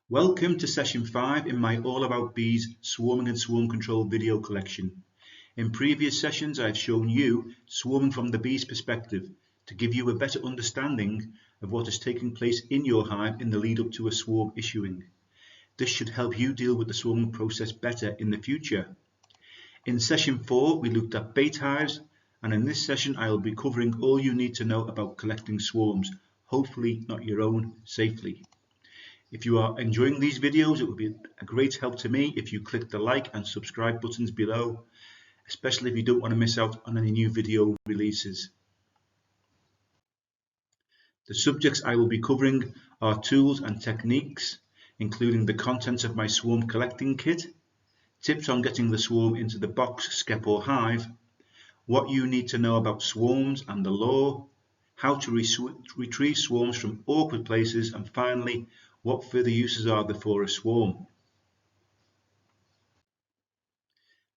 Welcome to session 5 in my All About Bees Swarming and Swarm Control video collection. In previous sessions I've shown you swarming from the bee's perspective to give you a better understanding of what is taking place in your hive in the lead up to a swarm issuing. This should help you deal with the swarming process better in the future. In session 4 we looked at bait hives, and in this session I will be covering all you need to know about collecting swarms, hopefully not your own, safely. If you are enjoying these videos, it would be a great help to me if you click the like and subscribe buttons below, especially if you don't want to miss out on any new video releases. The subjects I will be covering are tools and techniques, including the contents of my swarm collecting kit, tips on getting the swarm into the box, skep or hive, what you need to know about swarms and the law, how to retrieve swarms from awkward places, and finally, what further uses are there for a swarm.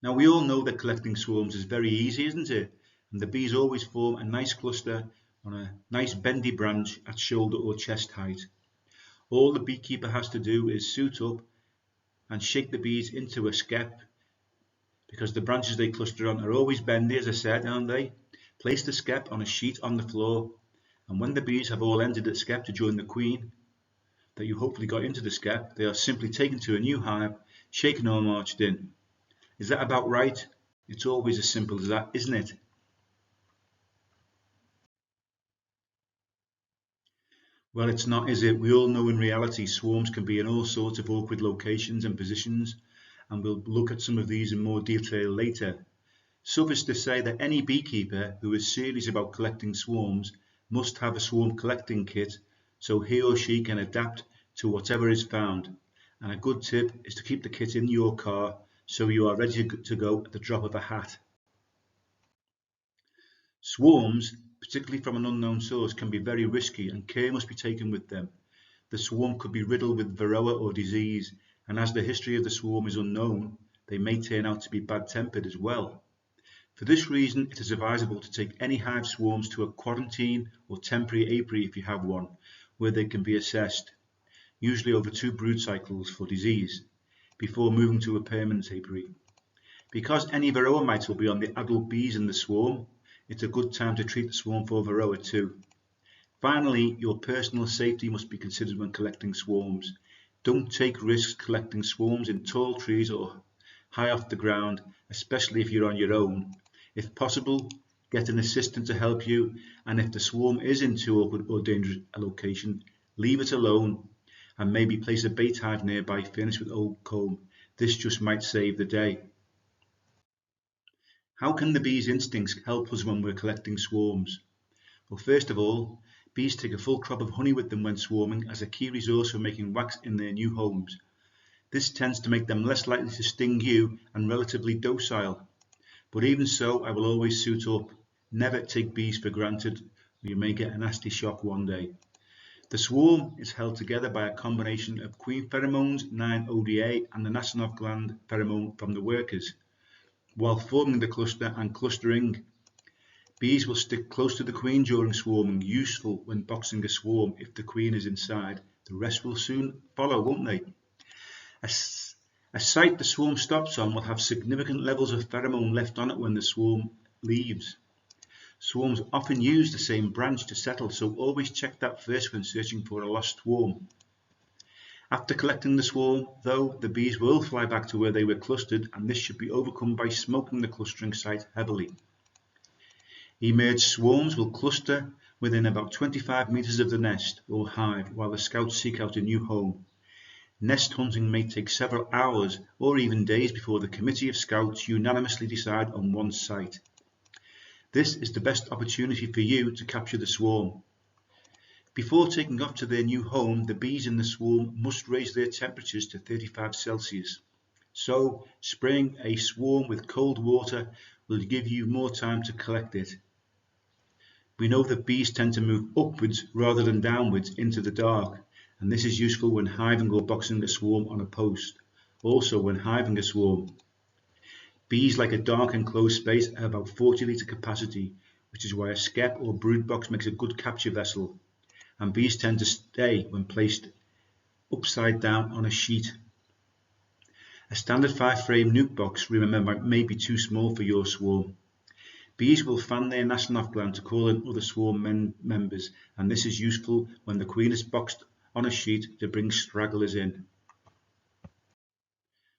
Now we all know that collecting swarms is very easy, isn't it? And the bees always form a nice cluster on a nice bendy branch at shoulder or chest height. All the beekeeper has to do is suit up and shake the bees into a skep, because the branches they cluster on are always bendy, as I said, aren't they? Place the skep on a sheet on the floor, and when the bees have all entered the skep to join the queen that you hopefully got into the skep, they are simply taken to a new hive, shaken or marched in. Is that about right? It's always as simple as that, isn't it? Well, it's not, is it? We all know in reality swarms can be in all sorts of awkward locations and positions, and we'll look at some of these in more detail later. Suffice to say that any beekeeper who is serious about collecting swarms must have a swarm collecting kit so he or she can adapt to whatever is found. And a good tip is to keep the kit in your car so you are ready to go at the drop of a hat. Swarms, particularly from an unknown source, can be very risky and care must be taken with them. The swarm could be riddled with varroa or disease, and as the history of the swarm is unknown, they may turn out to be bad-tempered as well. For this reason, it is advisable to take any hive swarms to a quarantine or temporary apiary if you have one, where they can be assessed, usually over 2 brood cycles for disease, before moving to a permanent apiary. Because any varroa mites will be on the adult bees in the swarm, it's a good time to treat the swarm for varroa too. Finally, your personal safety must be considered when collecting swarms. Don't take risks collecting swarms in tall trees or high off the ground, especially if you're on your own. If possible, get an assistant to help you, and if the swarm is in too awkward or dangerous a location, leave it alone and maybe place a bait hive nearby furnished with old comb. This just might save the day. How can the bees' instincts help us when we're collecting swarms? Well, first of all, bees take a full crop of honey with them when swarming as a key resource for making wax in their new homes. This tends to make them less likely to sting you and relatively docile. But even so, I will always suit up. Never take bees for granted, or you may get a nasty shock one day. The swarm is held together by a combination of queen pheromones, 9-ODA, and the Nasonov gland pheromone from the workers. While forming the cluster and clustering, bees will stick close to the queen during swarming, useful when boxing a swarm if the queen is inside. The rest will soon follow, won't they? A site the swarm stops on will have significant levels of pheromone left on it when the swarm leaves. Swarms often use the same branch to settle, so always check that first when searching for a lost swarm. After collecting the swarm, though, the bees will fly back to where they were clustered, and this should be overcome by smoking the clustering site heavily. Emerged swarms will cluster within about 25 meters of the nest or hive while the scouts seek out a new home. Nest hunting may take several hours or even days before the committee of scouts unanimously decide on one site. This is the best opportunity for you to capture the swarm. Before taking off to their new home, the bees in the swarm must raise their temperatures to 35 Celsius. So, spraying a swarm with cold water will give you more time to collect it. We know that bees tend to move upwards rather than downwards into the dark, and this is useful when hiving or boxing a swarm on a post. Also when hiving a swarm. Bees like a dark enclosed space at about 40 litre capacity, which is why a skep or brood box makes a good capture vessel. And bees tend to stay when placed upside down on a sheet. A standard 5-frame nuke box, remember, may be too small for your swarm. Bees will fan their nesting off gland to call in other swarm members, and this is useful when the queen is boxed on a sheet to bring stragglers in.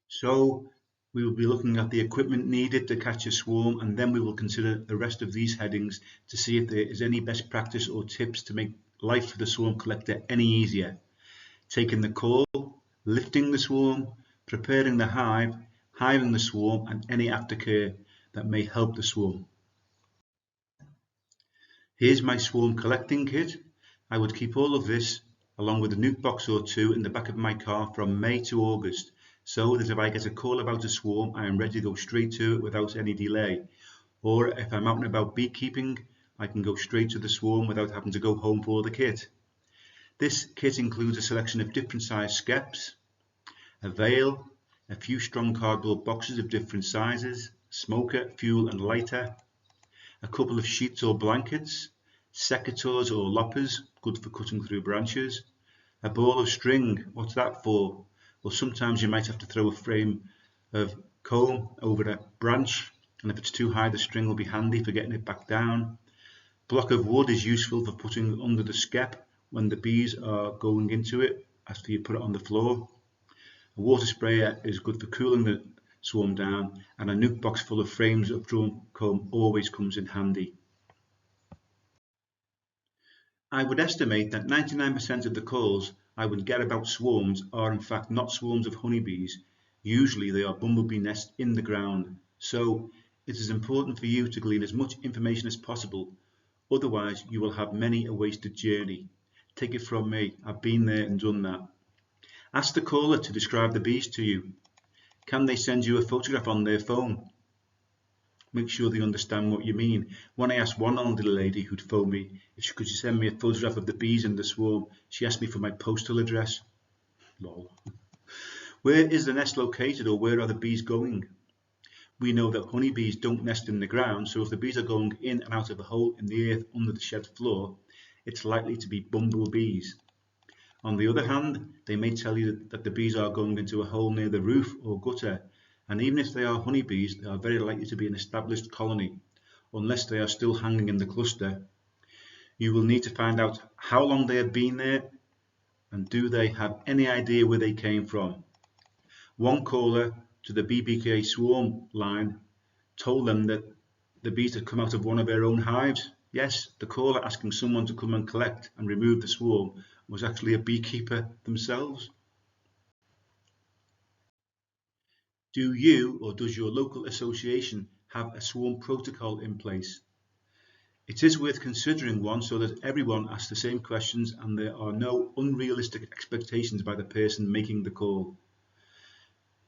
So we will be looking at the equipment needed to catch a swarm, and then we will consider the rest of these headings to see if there is any best practice or tips to make life for the swarm collector any easier. Taking the call, lifting the swarm, preparing the hive, hiving the swarm, and any aftercare that may help the swarm. Here's my swarm collecting kit. I would keep all of this along with a nuke box or two in the back of my car from May to August, so that if I get a call about a swarm, I am ready to go straight to it without any delay. Or if I'm out and about beekeeping, I can go straight to the swarm without having to go home for the kit. This kit includes a selection of different size skeps, a veil, a few strong cardboard boxes of different sizes, smoker, fuel and lighter, a couple of sheets or blankets, secateurs or loppers, good for cutting through branches, a ball of string, what's that for? Well, sometimes you might have to throw a frame of comb over a branch, and if it's too high the string will be handy for getting it back down. Block of wood is useful for putting under the skep when the bees are going into it after you put it on the floor. A water sprayer is good for cooling the swarm down, and a nuke box full of frames of drone comb always comes in handy. I would estimate that 99% of the calls I would get about swarms are in fact not swarms of honeybees. Usually they are bumblebee nests in the ground, so it is important for you to glean as much information as possible, otherwise you will have many a wasted journey. Take it from me, I've been there and done that. Ask the caller to describe the bees to you. Can they send you a photograph on their phone? Make sure they understand what you mean. When I asked one elderly lady who'd phoned me if she could send me a photograph of the bees in the swarm, she asked me for my postal address. Lol. Where is the nest located, or where are the bees going? We know that honeybees don't nest in the ground, so if the bees are going in and out of a hole in the earth under the shed floor, it's likely to be bumblebees. On the other hand, they may tell you that the bees are going into a hole near the roof or gutter, and even if they are honeybees, they are very likely to be an established colony, unless they are still hanging in the cluster. You will need to find out how long they have been there, and do they have any idea where they came from. One caller to the BBK swarm line told them that the bees had come out of one of their own hives. Yes, the caller asking someone to come and collect and remove the swarm was actually a beekeeper themselves. Do you or does your local association have a swarm protocol in place? It is worth considering one so that everyone asks the same questions and there are no unrealistic expectations by the person making the call.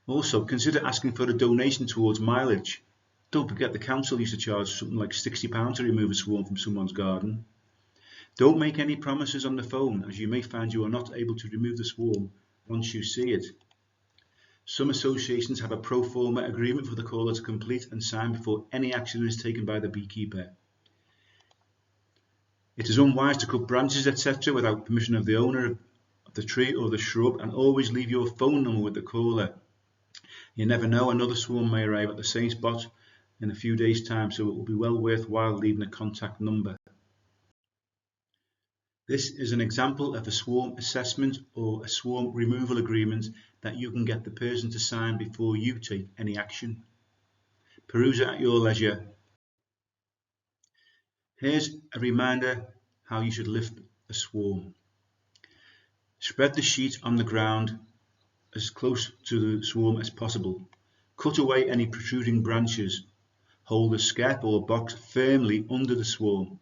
Also, consider asking for a donation towards mileage. Don't forget the council used to charge something like £60 to remove a swarm from someone's garden. Don't make any promises on the phone, as you may find you are not able to remove the swarm once you see it. Some associations have a pro forma agreement for the caller to complete and sign before any action is taken by the beekeeper. It is unwise to cut branches, etc. without permission of the owner of the tree or the shrub, and always leave your phone number with the caller. You never know, another swarm may arrive at the same spot in a few days' time, so it will be well worthwhile leaving a contact number. This is an example of a swarm assessment or a swarm removal agreement that you can get the person to sign before you take any action. Peruse it at your leisure. Here's a reminder how you should lift a swarm. Spread the sheet on the ground as close to the swarm as possible. Cut away any protruding branches. Hold the skep or box firmly under the swarm.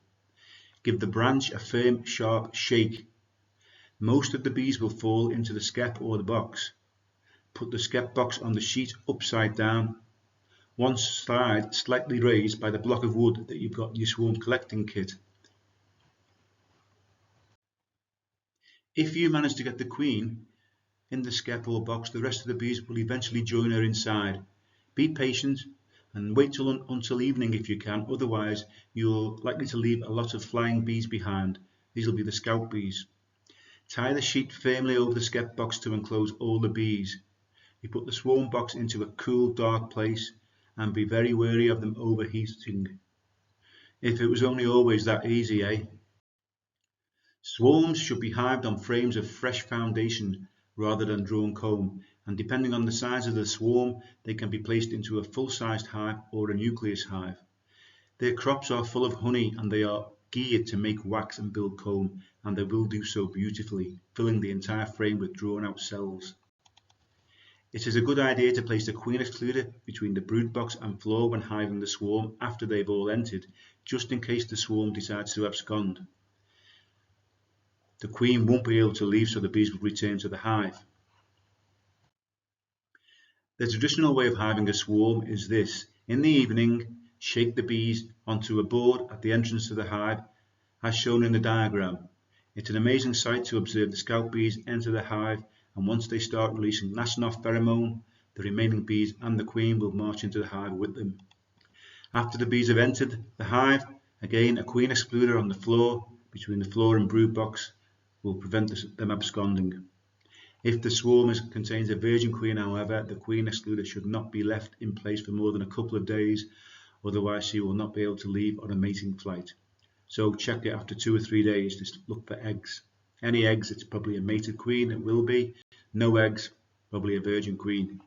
Give the branch a firm, sharp shake. Most of the bees will fall into the skep or the box. Put the skep box on the sheet upside down, one side slightly raised by the block of wood that you've got in your swarm collecting kit. If you manage to get the queen in the skep or box, the rest of the bees will eventually join her inside. Be patient and wait until evening if you can, otherwise you're likely to leave a lot of flying bees behind. These will be the scout bees. Tie the sheet firmly over the skep box to enclose all the bees. You put the swarm box into a cool, dark place and be very wary of them overheating. If it was only always that easy, eh? Swarms should be hived on frames of fresh foundation rather than drawn comb, and depending on the size of the swarm, they can be placed into a full-sized hive or a nucleus hive. Their crops are full of honey and they are geared to make wax and build comb, and they will do so beautifully, filling the entire frame with drawn-out cells. It is a good idea to place the queen excluder between the brood box and floor when hiving the swarm after they've all entered, just in case the swarm decides to abscond. The queen won't be able to leave, so the bees will return to the hive. The traditional way of hiving a swarm is this. In the evening, shake the bees onto a board at the entrance to the hive, as shown in the diagram. It's an amazing sight to observe the scout bees enter the hive, and once they start releasing Nasonov pheromone, the remaining bees and the queen will march into the hive with them. After the bees have entered the hive, again a queen excluder on the floor, between the floor and brood box, will prevent them absconding. If the swarm contains a virgin queen, however, the queen excluder should not be left in place for more than a couple of days, otherwise she will not be able to leave on a mating flight. So check it after 2 or 3 days to look for eggs. Any eggs, it's probably a mated queen, it will be. No eggs, probably a virgin queen.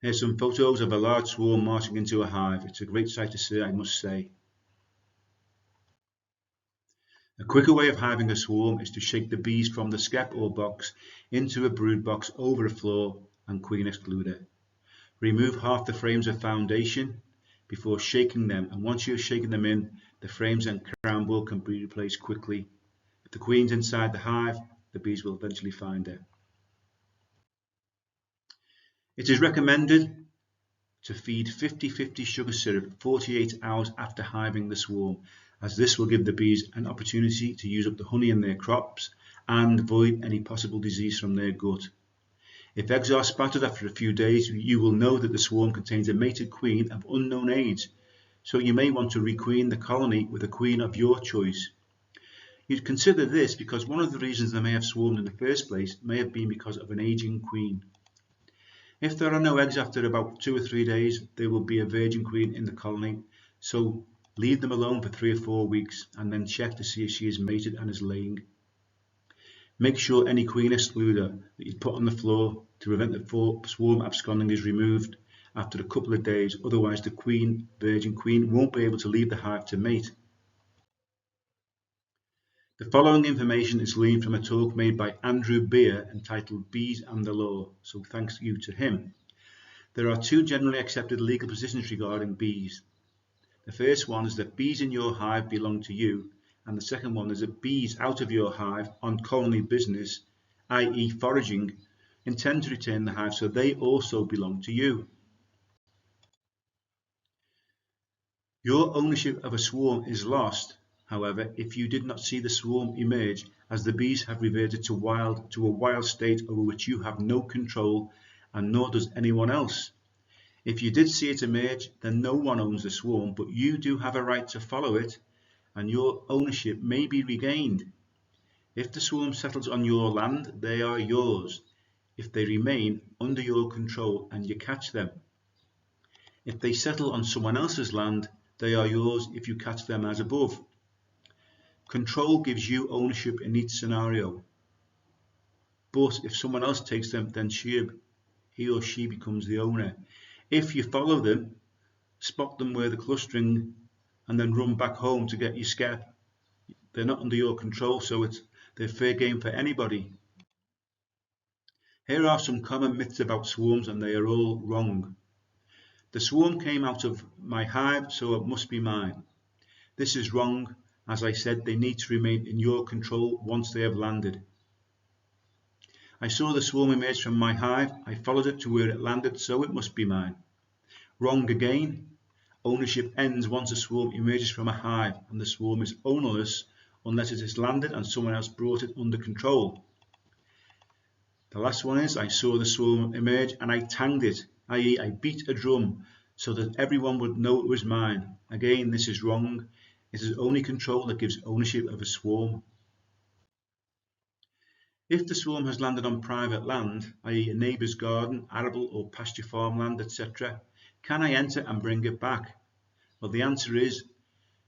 Here's some photos of a large swarm marching into a hive. It's a great sight to see, I must say. A quicker way of hiving a swarm is to shake the bees from the skep or box into a brood box over a floor and queen excluder. Remove half the frames of foundation before shaking them, and once you've shaken them in, the frames and crown wool can be replaced quickly. If the queen's inside the hive, the bees will eventually find her. It is recommended to feed 50-50 sugar syrup 48 hours after hiving the swarm, as this will give the bees an opportunity to use up the honey in their crops and avoid any possible disease from their gut. If eggs are spattered after a few days, you will know that the swarm contains a mated queen of unknown age, so you may want to requeen the colony with a queen of your choice. You'd consider this because one of the reasons they may have swarmed in the first place may have been because of an aging queen. If there are no eggs after about 2 or 3 days, there will be a virgin queen in the colony, so leave them alone for 3 or 4 weeks and then check to see if she is mated and is laying. Make sure any queen excluder that you put on the floor to prevent the swarm absconding is removed after a couple of days, otherwise the virgin queen won't be able to leave the hive to mate. The following information is gleaned from a talk made by Andrew Beer entitled Bees and the Law, so thanks you to him. There are 2 generally accepted legal positions regarding bees. The first one is that bees in your hive belong to you, and the second one is that bees out of your hive on colony business, i.e. foraging, intend to return the hive, so they also belong to you. Your ownership of a swarm is lost, however, if you did not see the swarm emerge, as the bees have reverted to a wild state over which you have no control, and nor does anyone else. If you did see it emerge, then no one owns the swarm, but you do have a right to follow it, and your ownership may be regained. If the swarm settles on your land, they are yours, if they remain under your control and you catch them. If they settle on someone else's land, they are yours if you catch them as above. Control gives you ownership in each scenario, but if someone else takes them, then he or she becomes the owner. If you follow them, spot them where they're clustering, and then run back home to get your skep, they're not under your control, so they're fair game for anybody. Here are some common myths about swarms, and they are all wrong. The swarm came out of my hive, so it must be mine. This is wrong. As I said, they need to remain in your control once they have landed. I saw the swarm emerge from my hive. I followed it to where it landed, so it must be mine. Wrong again. Ownership ends once a swarm emerges from a hive, and the swarm is ownerless unless it has landed and someone else brought it under control. The last one is, I saw the swarm emerge and I tanged it, i.e. I beat a drum so that everyone would know it was mine. Again, this is wrong. It is only control that gives ownership of a swarm. If the swarm has landed on private land, i.e. a neighbour's garden, arable or pasture farmland, etc., can I enter and bring it back? Well, the answer is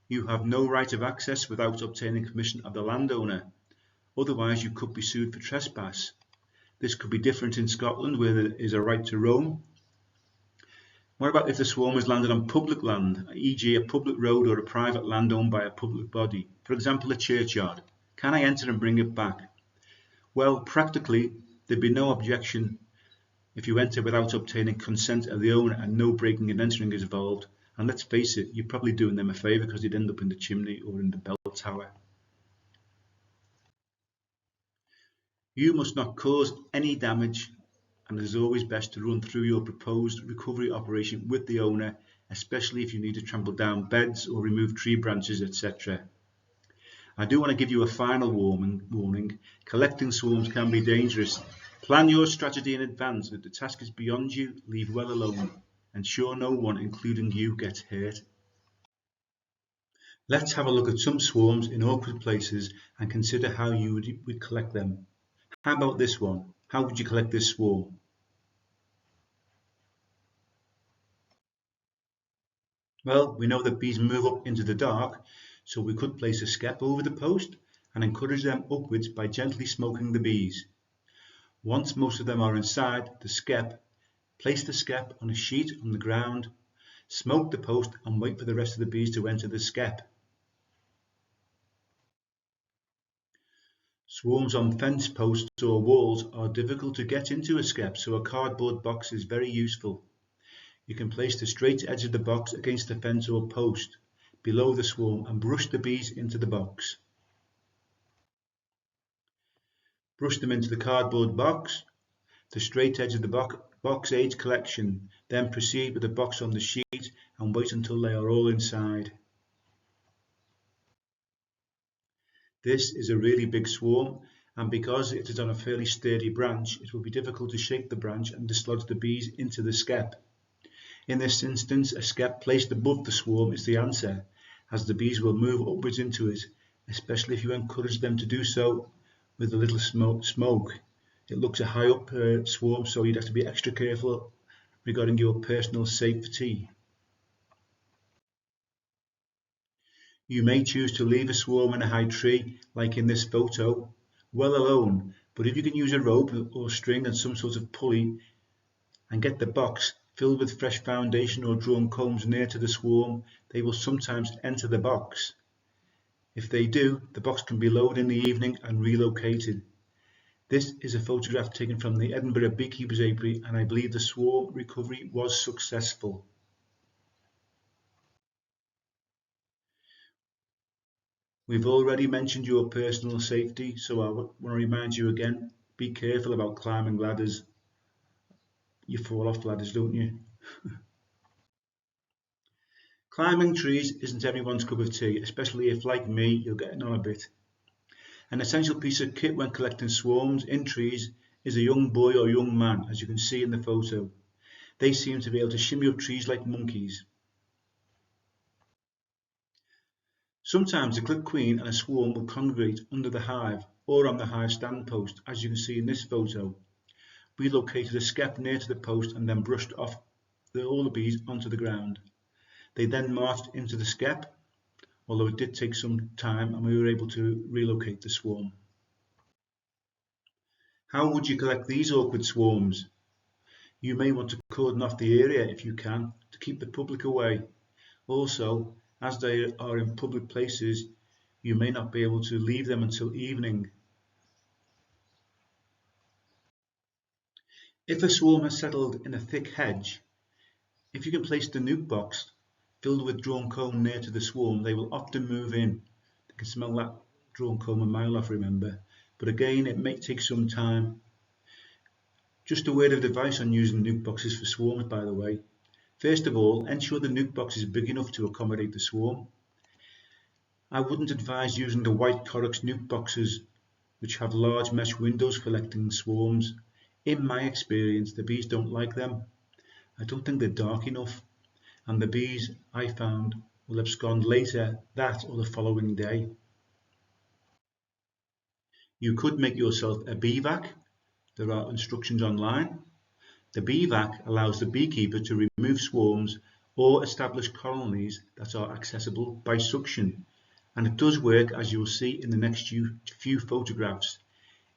you have no right of access without obtaining permission of the landowner. Otherwise, you could be sued for trespass. This could be different in Scotland, where there is a right to roam. What about if the swarm has landed on public land, e.g. a public road or a private land owned by a public body, for example a churchyard? Can I enter and bring it back? Well, practically, there'd be no objection if you enter without obtaining consent of the owner and no breaking and entering is involved. And let's face it, you're probably doing them a favour because they'd end up in the chimney or in the bell tower. You must not cause any damage, and it is always best to run through your proposed recovery operation with the owner, especially if you need to trample down beds or remove tree branches, etc. I do want to give you a final warning. Collecting swarms can be dangerous. Plan your strategy in advance. If the task is beyond you, leave well alone. Ensure no one, including you, gets hurt. Let's have a look at some swarms in awkward places and consider how you would collect them. How about this one? How would you collect this swarm? Well, we know that bees move up into the dark, so we could place a skep over the post and encourage them upwards by gently smoking the bees. Once most of them are inside the skep, place the skep on a sheet on the ground, smoke the post and wait for the rest of the bees to enter the skep. Swarms on fence posts or walls are difficult to get into a skep, so a cardboard box is very useful. You can place the straight edge of the box against the fence or post below the swarm and brush the bees into the box. Brush them into the cardboard box, the straight edge of the box aids collection, then proceed with the box on the sheet and wait until they are all inside. This is a really big swarm, and because it is on a fairly sturdy branch, it will be difficult to shake the branch and dislodge the bees into the skep. In this instance, a skep placed above the swarm is the answer, as the bees will move upwards into it, especially if you encourage them to do so with a little smoke. It looks a high up swarm, so you'd have to be extra careful regarding your personal safety. You may choose to leave a swarm in a high tree, like in this photo, well alone, but if you can use a rope or string and some sort of pulley and get the box filled with fresh foundation or drawn combs near to the swarm, they will sometimes enter the box. If they do, the box can be lowered in the evening and relocated. This is a photograph taken from the Edinburgh Beekeepers Apiary, and I believe the swarm recovery was successful. We've already mentioned your personal safety, so I want to remind you again, be careful about climbing ladders. You fall off ladders, don't you? Climbing trees isn't everyone's cup of tea, especially if, like me, you're getting on a bit. An essential piece of kit when collecting swarms in trees is a young boy or young man, as you can see in the photo. They seem to be able to shimmy up trees like monkeys. Sometimes a click queen and a swarm will congregate under the hive or on the hive stand post, as you can see in this photo. We located a skep near to the post and then brushed off all the bees onto the ground. They then marched into the skep, although it did take some time, and we were able to relocate the swarm. How would you collect these awkward swarms? You may want to cordon off the area if you can, to keep the public away. Also, as they are in public places, you may not be able to leave them until evening. If a swarm has settled in a thick hedge, if you can place the nuke box filled with drawn comb near to the swarm, they will often move in. They can smell that drawn comb a mile off, remember. But again, it may take some time. Just a word of advice on using nuke boxes for swarms, by the way. First of all, ensure the nuke box is big enough to accommodate the swarm. I wouldn't advise using the white Corex nuke boxes, which have large mesh windows for collecting swarms. In my experience, the bees don't like them. I don't think they're dark enough, and the bees, I found, will abscond later that or the following day. You could make yourself a bee vac. There are instructions online. The bee vac allows the beekeeper to remove swarms or establish colonies that are accessible by suction, and it does work, as you will see in the next few photographs.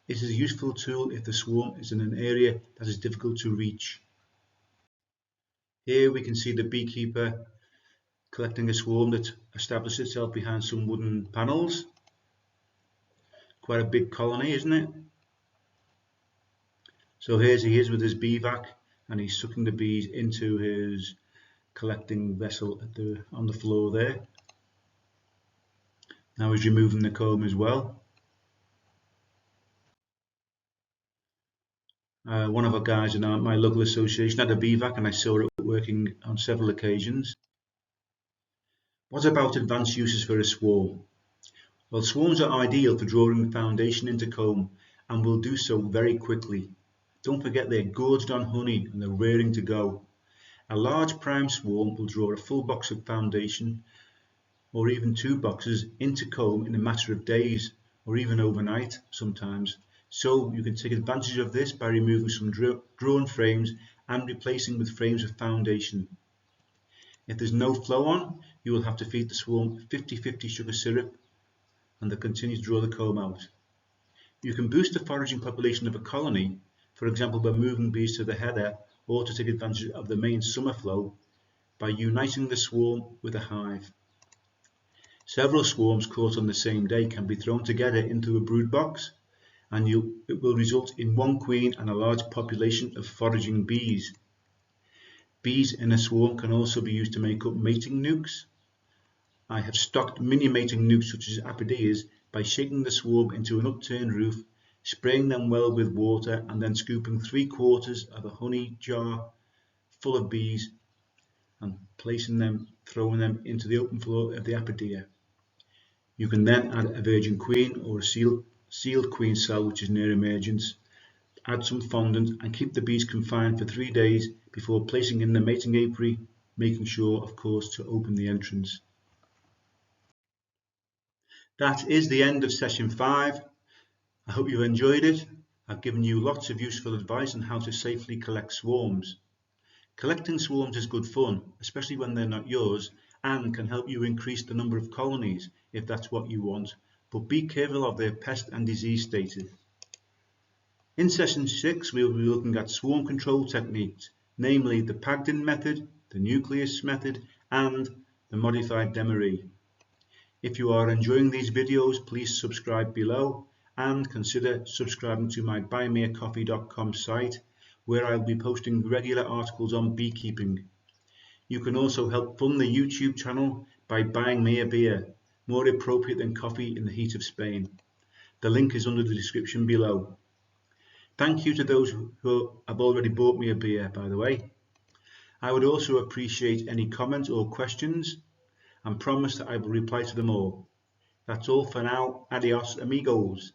It is a useful tool if the swarm is in an area that is difficult to reach. Here we can see the beekeeper collecting a swarm that established itself behind some wooden panels. Quite a big colony, isn't it? So here he is with his bee vac, and he's sucking the bees into his collecting vessel on the floor there. Now he's removing the comb as well. One of our guys in my local association had a bee vac, and I saw it working on several occasions. What about advanced uses for a swarm? Well, swarms are ideal for drawing foundation into comb and will do so very quickly. Don't forget they're gorged on honey and they're raring to go. A large prime swarm will draw a full box of foundation or even 2 boxes into comb in a matter of days or even overnight sometimes. So you can take advantage of this by removing some drawn frames and replacing with frames of foundation. If there's no flow on, you will have to feed the swarm 50-50 sugar syrup and they'll continue to draw the comb out. You can boost the foraging population of a colony, for example by moving bees to the heather or to take advantage of the main summer flow by uniting the swarm with a hive. Several swarms caught on the same day can be thrown together into a brood box, and it will result in one queen and a large population of foraging bees. Bees in a swarm can also be used to make up mating nukes. I have stocked mini mating nukes such as apideas by shaking the swarm into an upturned roof, spraying them well with water, and then scooping 3/4 of a honey jar full of bees and throwing them into the open floor of the apidea. You can then add a virgin queen or a sealed queen cell which is near emergence, add some fondant and keep the bees confined for 3 days before placing in the mating apiary, making sure of course to open the entrance. That is the end of session 5. I hope you enjoyed it. I've given you lots of useful advice on how to safely collect swarms. Collecting swarms is good fun, especially when they're not yours, and can help you increase the number of colonies if that's what you want, but be careful of their pest and disease status. In session 6 we will be looking at swarm control techniques, namely the Pagden method, the nucleus method and the modified Demaree. If you are enjoying these videos, please subscribe below and consider subscribing to my buymeacoffee.com site, where I will be posting regular articles on beekeeping. You can also help fund the YouTube channel by buying me a beer, more appropriate than coffee in the heat of Spain. The link is under the description below. Thank you to those who have already bought me a beer, by the way. I would also appreciate any comments or questions and promise that I will reply to them all. That's all for now. Adios amigos.